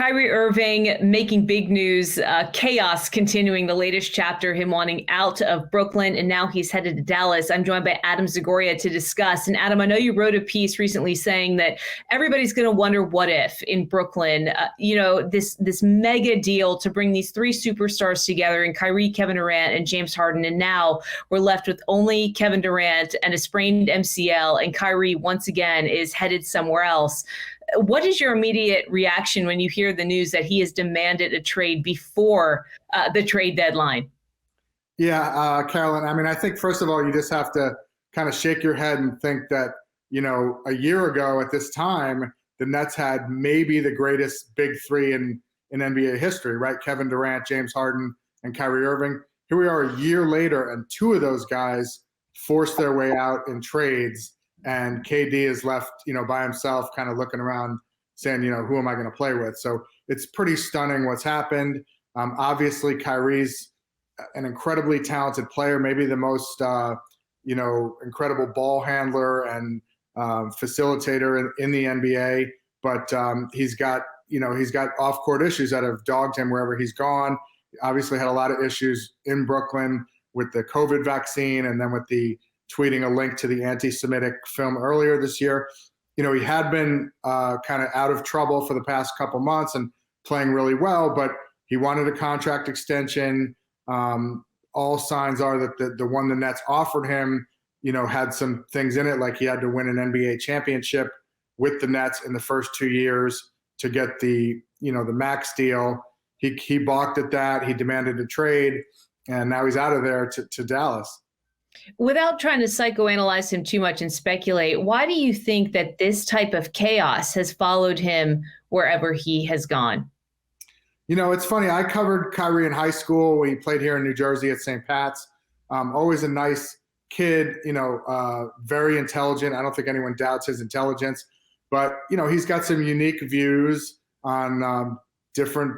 Kyrie Irving making big news, chaos continuing, the latest chapter, him wanting out of Brooklyn, and now he's headed to Dallas. I'm joined by Adam Zagoria to discuss. And Adam, I know you wrote a piece recently saying that everybody's going to wonder what if in Brooklyn, this mega deal to bring these three superstars together in Kyrie, Kevin Durant, and James Harden. And now we're left with only Kevin Durant and a sprained MCL, and Kyrie once again is headed somewhere else. What is your immediate reaction when you hear the news that he has demanded a trade before the trade deadline? Yeah, Carolyn, I mean, I think, first of all, you just have to kind of shake your head and think that, a year ago at this time, the Nets had maybe the greatest big three in NBA history, right? Kevin Durant, James Harden, and Kyrie Irving. Here we are a year later, and two of those guys forced their way out in trades. And KD is left, by himself, kind of looking around saying, who am I going to play with? So it's pretty stunning what's happened. Obviously, Kyrie's an incredibly talented player, maybe the most, incredible ball handler and facilitator in the NBA. But he's got off-court issues that have dogged him wherever he's gone. Obviously had a lot of issues in Brooklyn with the COVID vaccine, and then with the tweeting a link to the anti-Semitic film earlier this year. He had been kind of out of trouble for the past couple months and playing really well, but he wanted a contract extension. All signs are that the one the Nets offered him, had some things in it, like he had to win an NBA championship with the Nets in the first 2 years to get the max deal. He balked at that. He demanded a trade, and now he's out of there to Dallas. Without trying to psychoanalyze him too much and speculate, why do you think that this type of chaos has followed him wherever he has gone? It's funny. I covered Kyrie in high school. He played here in New Jersey at St. Pat's. Always a nice kid, very intelligent. I don't think anyone doubts his intelligence. But, he's got some unique views on different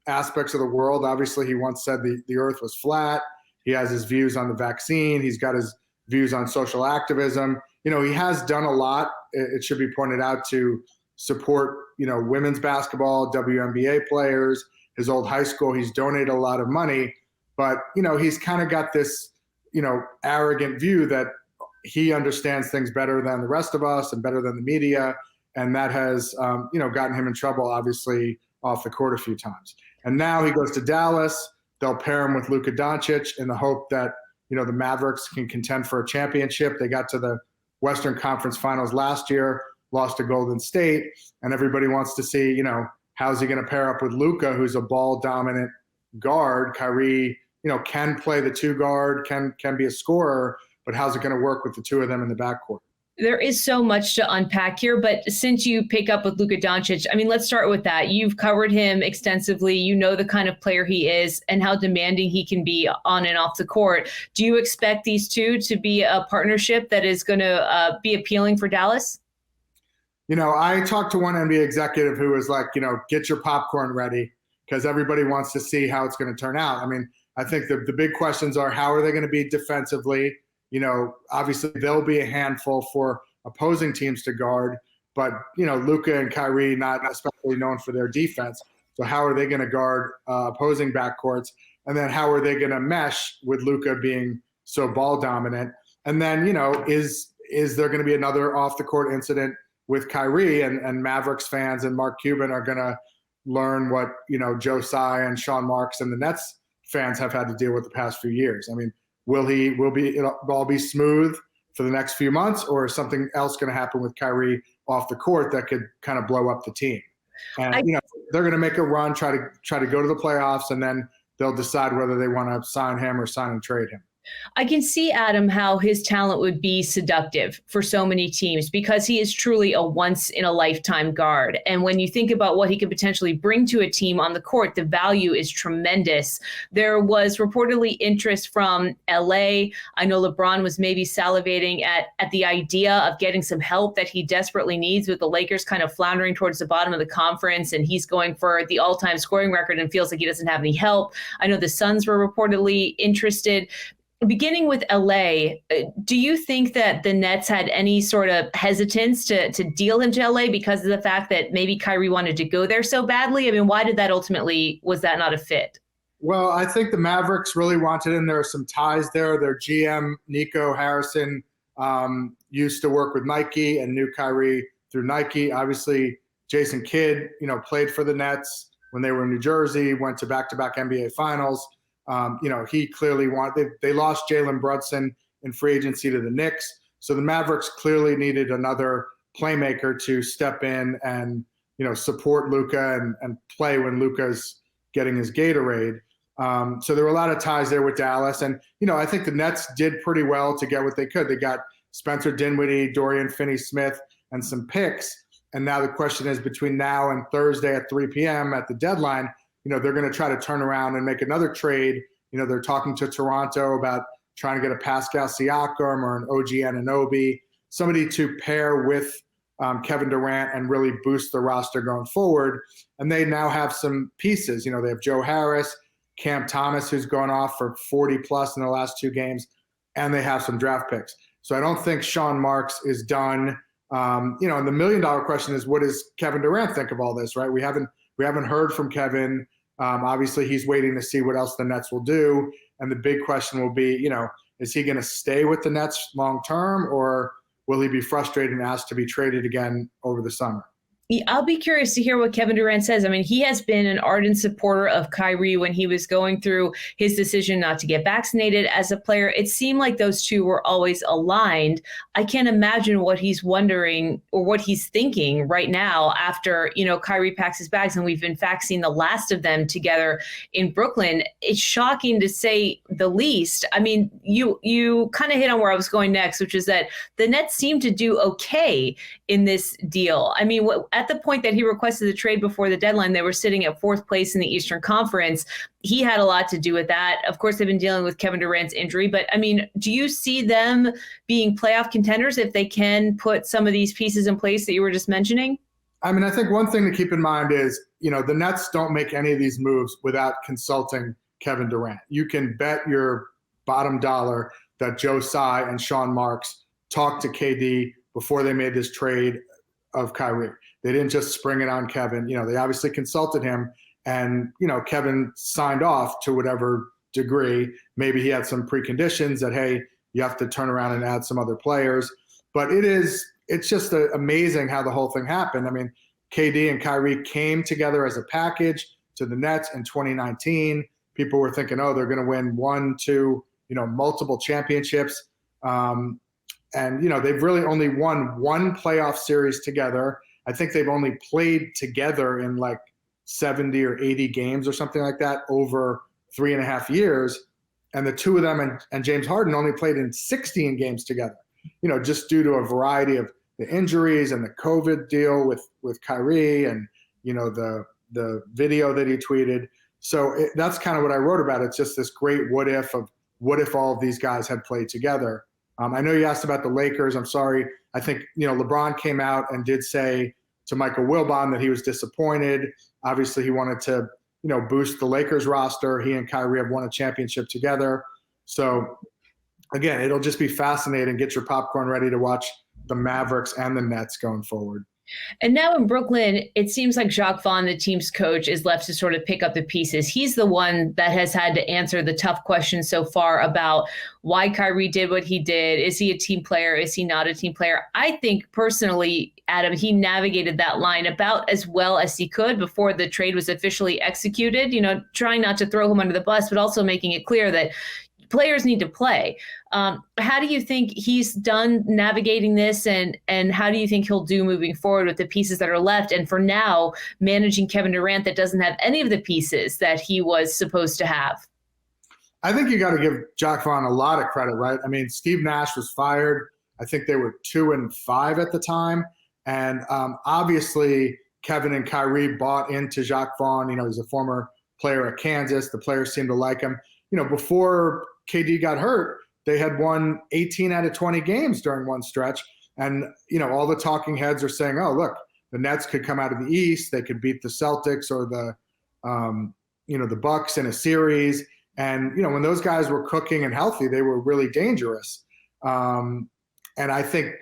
aspects of the world. Obviously, he once said the earth was flat. He has his views on the vaccine. He's got his views on social activism. He has done a lot, it should be pointed out, to support, women's basketball, WNBA players. His old high school, he's donated a lot of money. But, he's kind of got this, arrogant view that he understands things better than the rest of us and better than the media. And that has, gotten him in trouble, obviously, off the court a few times. And now he goes to Dallas. They'll pair him with Luka Doncic in the hope that, the Mavericks can contend for a championship. They got to the Western Conference Finals last year, lost to Golden State, and everybody wants to see, how's he going to pair up with Luka, who's a ball-dominant guard. Kyrie, can play the two guard, can be a scorer, but how's it going to work with the two of them in the backcourt? There is so much to unpack here, but since you pick up with Luka Doncic, let's start with that. You've covered him extensively. You know the kind of player he is and how demanding he can be on and off the court. Do you expect these two to be a partnership that is going to be appealing for Dallas? I talked to one NBA executive who was like, get your popcorn ready, because everybody wants to see how it's going to turn out. I think the big questions are, how are they going to be defensively? Obviously there'll be a handful for opposing teams to guard, but, Luka and Kyrie, not especially known for their defense. So how are they going to guard opposing backcourts? And then how are they going to mesh with Luka being so ball dominant? And then, is there going to be another off the court incident with Kyrie, and Mavericks fans and Mark Cuban are going to learn what, Joe Tsai and Sean Marks and the Nets fans have had to deal with the past few years? Will it all be smooth for the next few months, or is something else going to happen with Kyrie off the court that could kind of blow up the team? And they're going to make a run, try to go to the playoffs, and then they'll decide whether they want to sign him or sign and trade him. I can see, Adam, how his talent would be seductive for so many teams because he is truly a once-in-a-lifetime guard. And when you think about what he could potentially bring to a team on the court, the value is tremendous. There was reportedly interest from LA. I know LeBron was maybe salivating at the idea of getting some help that he desperately needs, with the Lakers kind of floundering towards the bottom of the conference, and he's going for the all-time scoring record and feels like he doesn't have any help. I know the Suns were reportedly interested. beginning with LA, do you think that the Nets had any sort of hesitance to deal him to LA because of the fact that maybe Kyrie wanted to go there so badly? I mean, why did that ultimately, was that not a fit? Well, I think the Mavericks really wanted him. There are some ties there. Their GM, Nico Harrison, used to work with Nike and knew Kyrie through Nike. Obviously, Jason Kidd, played for the Nets when they were in New Jersey, went to back-to-back NBA Finals. He clearly wanted – they lost Jalen Brunson in free agency to the Knicks. So the Mavericks clearly needed another playmaker to step in and, support Luka and play when Luka's getting his Gatorade. So there were a lot of ties there with Dallas. And, I think the Nets did pretty well to get what they could. They got Spencer Dinwiddie, Dorian Finney-Smith, and some picks. And now the question is, between now and Thursday at 3 p.m. at the deadline, they're going to try to turn around and make another trade. They're talking to Toronto about trying to get a Pascal Siakam or an OG Anunoby, somebody to pair with Kevin Durant and really boost the roster going forward. And they now have some pieces. They have Joe Harris, Cam Thomas, who's gone off for 40 plus in the last 2 games, and they have some draft picks. So I don't think Sean Marks is done. And the $1 million question is, what does Kevin Durant think of all this, right? We haven't heard from Kevin. Obviously, he's waiting to see what else the Nets will do. And the big question will be, is he going to stay with the Nets long term, or will he be frustrated and asked to be traded again over the summer? I'll be curious to hear what Kevin Durant says. I mean, he has been an ardent supporter of Kyrie when he was going through his decision not to get vaccinated as a player. It seemed like those two were always aligned. I can't imagine what he's wondering or what he's thinking right now after, Kyrie packs his bags and we've in fact seen the last of them together in Brooklyn. It's shocking to say the least. I mean, you kind of hit on where I was going next, which is that the Nets seem to do okay in this deal. I mean, at the point that he requested the trade before the deadline, they were sitting at 4th place in the Eastern Conference. He had a lot to do with that. Of course, they've been dealing with Kevin Durant's injury. But, I mean, do you see them being playoff contenders if they can put some of these pieces in place that you were just mentioning? I mean, I think one thing to keep in mind is, the Nets don't make any of these moves without consulting Kevin Durant. You can bet your bottom dollar that Joe Tsai and Sean Marks talked to KD before they made this trade of Kyrie. They didn't just spring it on Kevin. They obviously consulted him, and, Kevin signed off to whatever degree. Maybe he had some preconditions that, hey, you have to turn around and add some other players. But it's just amazing how the whole thing happened. I mean, KD and Kyrie came together as a package to the Nets in 2019. People were thinking, oh, they're going to win 1, 2, multiple championships. And, they've really only won 1 playoff series together. I think they've only played together in like 70 or 80 games or something like that over 3.5 years. And the two of them and James Harden only played in 16 games together, just due to a variety of the injuries and the COVID deal with Kyrie and, the video that he tweeted. So that's kind of what I wrote about. It's just this great what if all of these guys had played together. I know you asked about the Lakers. I'm sorry. I think, LeBron came out and did say to Michael Wilbon that he was disappointed. Obviously, he wanted to, boost the Lakers roster. He and Kyrie have won a championship together. So, again, it'll just be fascinating. Get your popcorn ready to watch the Mavericks and the Nets going forward. And now in Brooklyn, it seems like Jacques Vaughn, the team's coach, is left to sort of pick up the pieces. He's the one that has had to answer the tough questions so far about why Kyrie did what he did. Is he a team player? Is he not a team player? I think personally, Adam, he navigated that line about as well as he could before the trade was officially executed, trying not to throw him under the bus, but also making it clear that players need to play. How do you think he's done navigating this, and how do you think he'll do moving forward with the pieces that are left? And for now, managing Kevin Durant that doesn't have any of the pieces that he was supposed to have? I think you got to give Jacques Vaughn a lot of credit, right? I mean, Steve Nash was fired. I think they were 2-5 at the time. And obviously, Kevin and Kyrie bought into Jacques Vaughn. He's a former player at Kansas. The players seemed to like him. Before KD got hurt, they had won 18 out of 20 games during one stretch. And, all the talking heads are saying, oh, look, the Nets could come out of the East. They could beat the Celtics or the Bucks in a series. And, when those guys were cooking and healthy, they were really dangerous. And I think,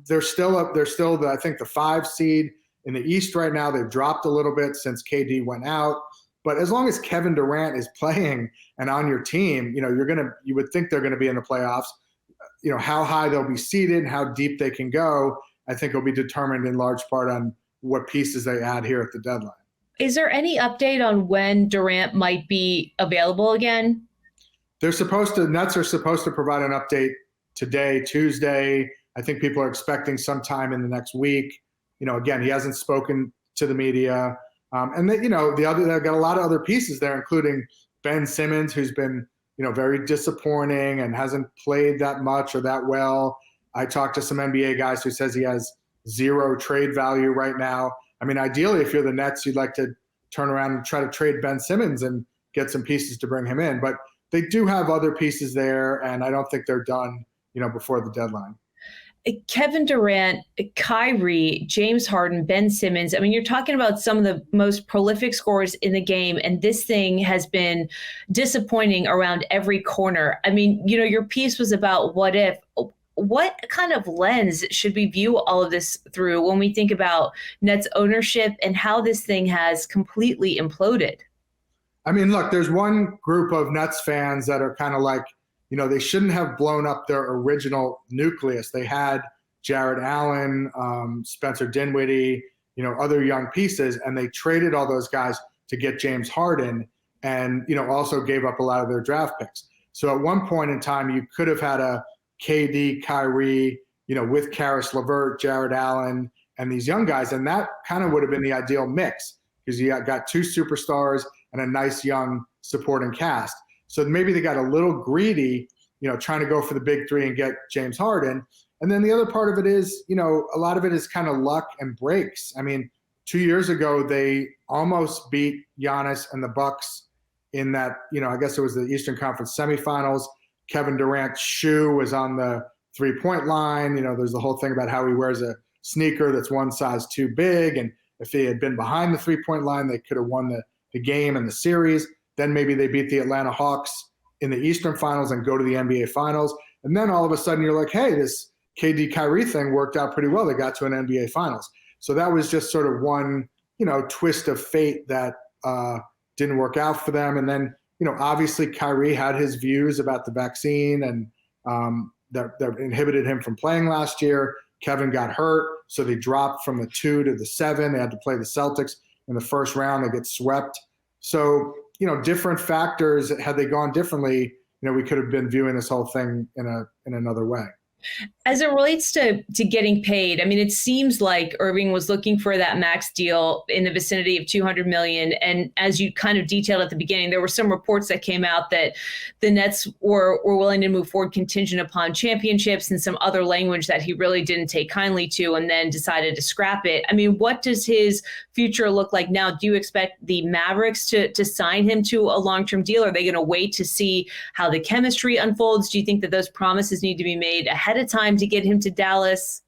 they're still I think the 5 seed in the East right now. They've dropped a little bit since KD went out. But as long as Kevin Durant is playing and on your team, you would think they're going to be in the playoffs. How high they'll be seeded and how deep they can go, I think will be determined in large part on what pieces they add here at the deadline. Is there any update on when Durant might be available again? Nets are supposed to provide an update today, Tuesday. I think people are expecting sometime in the next week. Again, he hasn't spoken to the media. And they've got a lot of other pieces there, including Ben Simmons, who's been, very disappointing and hasn't played that much or that well. I talked to some NBA guys who says he has 0 trade value right now. I mean, ideally, if you're the Nets, you'd like to turn around and try to trade Ben Simmons and get some pieces to bring him in. But they do have other pieces there, and I don't think they're done, before the deadline. Kevin Durant, Kyrie, James Harden, Ben Simmons. I mean, you're talking about some of the most prolific scorers in the game, and this thing has been disappointing around every corner. I mean, your piece was about what if. What kind of lens should we view all of this through when we think about Nets ownership and how this thing has completely imploded? I mean, look, there's one group of Nets fans that are kind of like, they shouldn't have blown up their original nucleus. They had Jared Allen, Spencer Dinwiddie, other young pieces, and they traded all those guys to get James Harden and, also gave up a lot of their draft picks. So at one point in time, you could have had a KD, Kyrie, with Karis LeVert, Jared Allen, and these young guys, and that kind of would have been the ideal mix because you got 2 superstars and a nice young supporting cast. So maybe they got a little greedy, trying to go for the big 3 and get James Harden. And then the other part of it is, a lot of it is kind of luck and breaks. I mean, 2 years ago, they almost beat Giannis and the Bucks in that, I guess it was the Eastern Conference semifinals. Kevin Durant's shoe was on the 3-point line. There's the whole thing about how he wears a sneaker that's one size too big. And if he had been behind the 3-point line, they could have won the game and the series. Then maybe they beat the Atlanta Hawks in the Eastern Finals and go to the NBA Finals. And then all of a sudden you're like, hey, this KD Kyrie thing worked out pretty well. They got to an NBA Finals. So that was just sort of one, twist of fate that didn't work out for them. And then, obviously Kyrie had his views about the vaccine and that inhibited him from playing last year. Kevin got hurt, so they dropped from the 2 to the 7. They had to play the Celtics in the first round. They get swept. So, different factors. Had they gone differently, we could have been viewing this whole thing in another way. As it relates to getting paid, I mean, it seems like Irving was looking for that max deal in the vicinity of $200 million. And as you kind of detailed at the beginning, there were some reports that came out that the Nets were willing to move forward contingent upon championships and some other language that he really didn't take kindly to and then decided to scrap it. I mean, what does his future look like now? Do you expect the Mavericks to sign him to a long-term deal? Are they going to wait to see how the chemistry unfolds? Do you think that those promises need to be made ahead of time to get him to Dallas?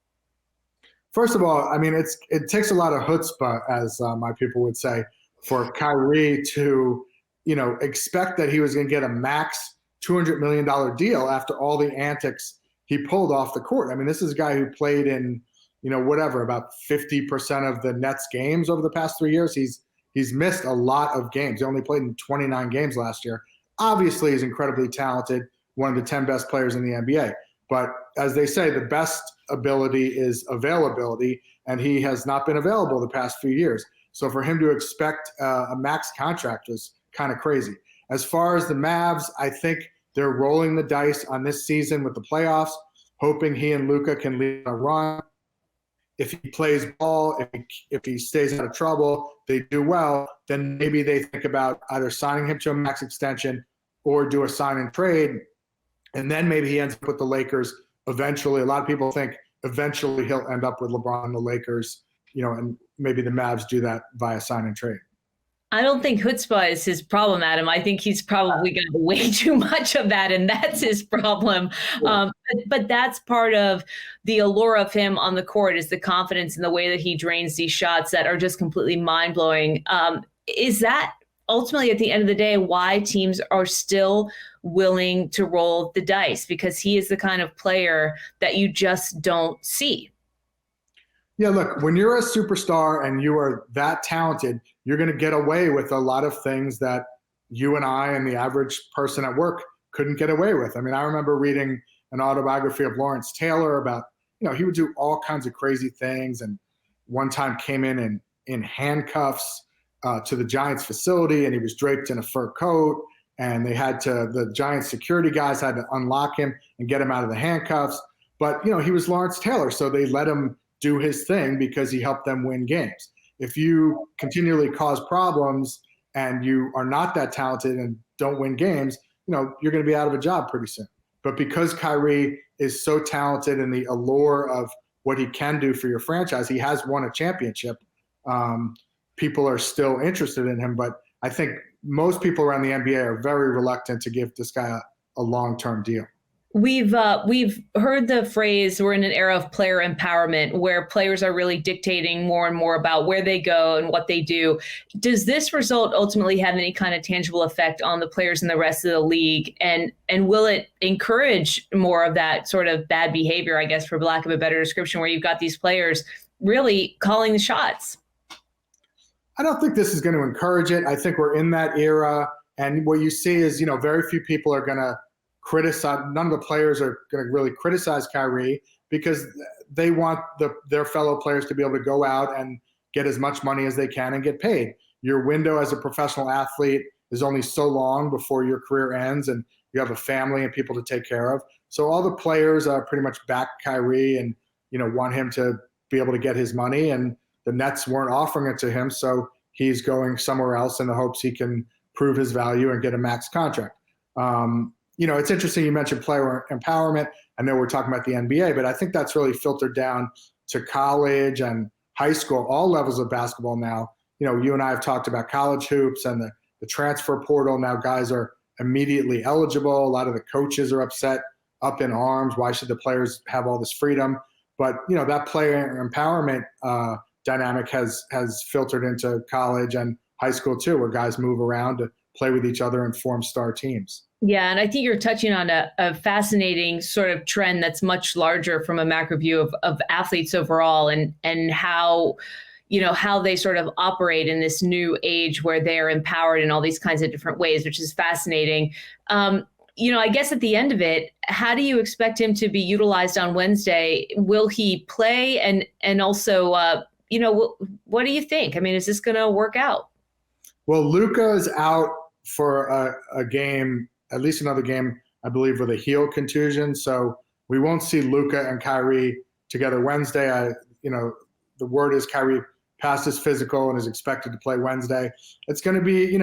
First of all, I mean, it takes a lot of chutzpah, as my people would say, for Kyrie to, expect that he was going to get a max $200 million deal after all the antics he pulled off the court. I mean, this is a guy who played in, about 50% of the Nets games over the past 3 years. He's missed a lot of games. He only played in 29 games last year. Obviously, he's incredibly talented, one of the 10 best players in the NBA. But as they say, the best ability is availability, and he has not been available the past few years. So for him to expect a max contract was kind of crazy. As far as the Mavs, I think they're rolling the dice on this season with the playoffs, hoping he and Luka can lead a run. If he plays ball, if he stays out of trouble, they do well, then maybe they think about either signing him to a max extension or do a sign and trade. And then maybe he ends up with the Lakers eventually. A lot of people think eventually he'll end up with LeBron and the Lakers, and maybe the Mavs do that via sign and trade. I don't think chutzpah is his problem, Adam. I think he's probably got way too much of that, and that's his problem. Yeah. But that's part of the allure of him on the court is the confidence in the way that he drains these shots that are just completely mind-blowing. Is that ultimately, at the end of the day, why teams are still willing to roll the dice, because he is the kind of player that you just don't see. Yeah, look, when you're a superstar and you are that talented, you're going to get away with a lot of things that you and I and the average person at work couldn't get away with. I mean, I remember reading an autobiography of Lawrence Taylor about, he would do all kinds of crazy things. And one time came in handcuffs to the Giants facility, and he was draped in a fur coat. And the Giants security guys had to unlock him and get him out of the handcuffs. But, he was Lawrence Taylor, so they let him do his thing because he helped them win games. If you continually cause problems and you are not that talented and don't win games, you're going to be out of a job pretty soon. But because Kyrie is so talented and the allure of what he can do for your franchise, he has won a championship. People are still interested in him, but I think most people around the NBA are very reluctant to give this guy a long-term deal. We've heard the phrase, we're in an era of player empowerment, where players are really dictating more and more about where they go and what they do. Does this result ultimately have any kind of tangible effect on the players and the rest of the league? And will it encourage more of that sort of bad behavior, I guess, for lack of a better description, where you've got these players really calling the shots? I don't think this is going to encourage it. I think we're in that era. And what you see is, very few people are going to criticize. None of the players are going to really criticize Kyrie because they want their fellow players to be able to go out and get as much money as they can and get paid. Your window as a professional athlete is only so long before your career ends, and you have a family and people to take care of. So all the players pretty much back Kyrie and want him to be able to get his money. And the Nets weren't offering it to him, so he's going somewhere else in the hopes he can prove his value and get a max contract. It's interesting you mentioned player empowerment. I know we're talking about the NBA, but I think that's really filtered down to college and high school, all levels of basketball now. You and I have talked about college hoops and the transfer portal. Now guys are immediately eligible. A lot of the coaches are up in arms. Why should the players have all this freedom? But, that player empowerment dynamic has filtered into college and high school too, where guys move around to play with each other and form star teams. Yeah, and I think you're touching on a fascinating sort of trend that's much larger from a macro view of athletes overall, and how, how they sort of operate in this new age where they're empowered in all these kinds of different ways, which is fascinating. I guess at the end of it, how do you expect him to be utilized on Wednesday? Will he play? And also, what do you think? I mean, is this going to work out? Well, Luka is out for a game, at least another game, I believe, with a heel contusion. So we won't see Luka and Kyrie together Wednesday. The word is Kyrie passed his physical and is expected to play Wednesday. It's going to be,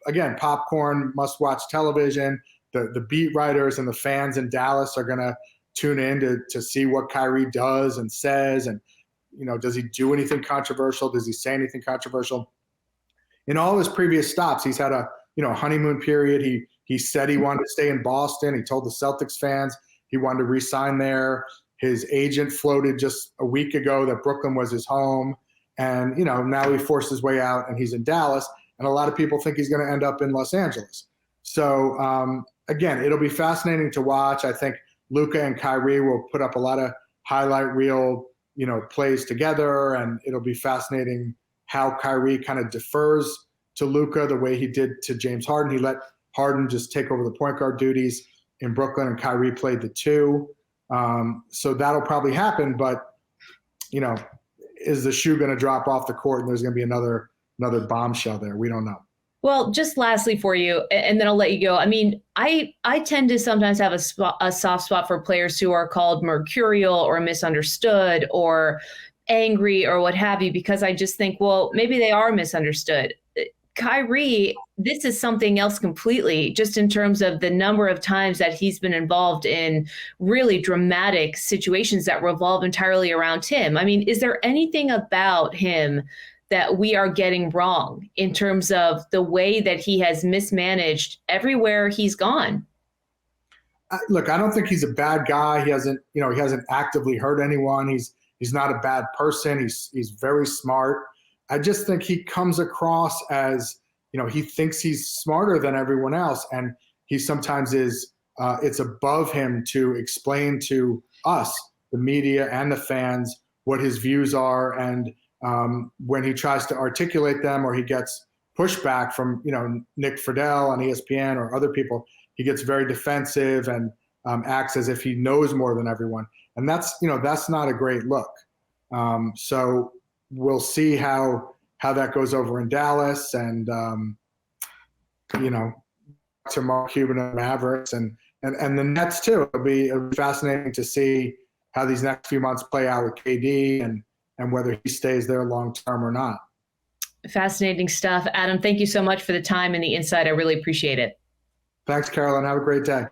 again, popcorn, must-watch television. The beat writers and the fans in Dallas are going to tune in to see what Kyrie does and says. And, does he do anything controversial? Does he say anything controversial? In all his previous stops, he's had a honeymoon period. He said he wanted to stay in Boston. He told the Celtics fans he wanted to re-sign there. His agent floated just a week ago that Brooklyn was his home. And, now he forced his way out and he's in Dallas. And a lot of people think he's going to end up in Los Angeles. So, again, it'll be fascinating to watch. I think Luka and Kyrie will put up a lot of highlight reel, plays together. And it'll be fascinating how Kyrie kind of defers to Luka the way he did to James Harden. He let Harden just take over the point guard duties in Brooklyn, and Kyrie played the two. So that'll probably happen, but, is the shoe going to drop off the court and there's going to be another bombshell there? We don't know. Well, just lastly for you, and then I'll let you go. I mean, I tend to sometimes have a soft spot for players who are called mercurial or misunderstood or angry or what have you, because I just think, well, maybe they are misunderstood. Kyrie, this is something else completely, just in terms of the number of times that he's been involved in really dramatic situations that revolve entirely around him. I mean, is there anything about him that we are getting wrong in terms of the way that he has mismanaged everywhere he's gone? Look, I don't think he's a bad guy. He hasn't actively hurt anyone. He's not a bad person. He's very smart. I just think he comes across as he thinks he's smarter than everyone else, and he sometimes is. It's above him to explain to us, the media and the fans, what his views are, and when he tries to articulate them, or he gets pushback from Nick Friedel on ESPN or other people, he gets very defensive and acts as if he knows more than everyone, and that's not a great look. So we'll see how that goes over in Dallas, and to Mark Cuban and the Mavericks and the Nets too. It'll be fascinating to see how these next few months play out with KD and whether he stays there long term or not. Fascinating stuff. Adam, thank you so much for the time and the insight. I really appreciate it. Thanks, Carolyn. Have a great day.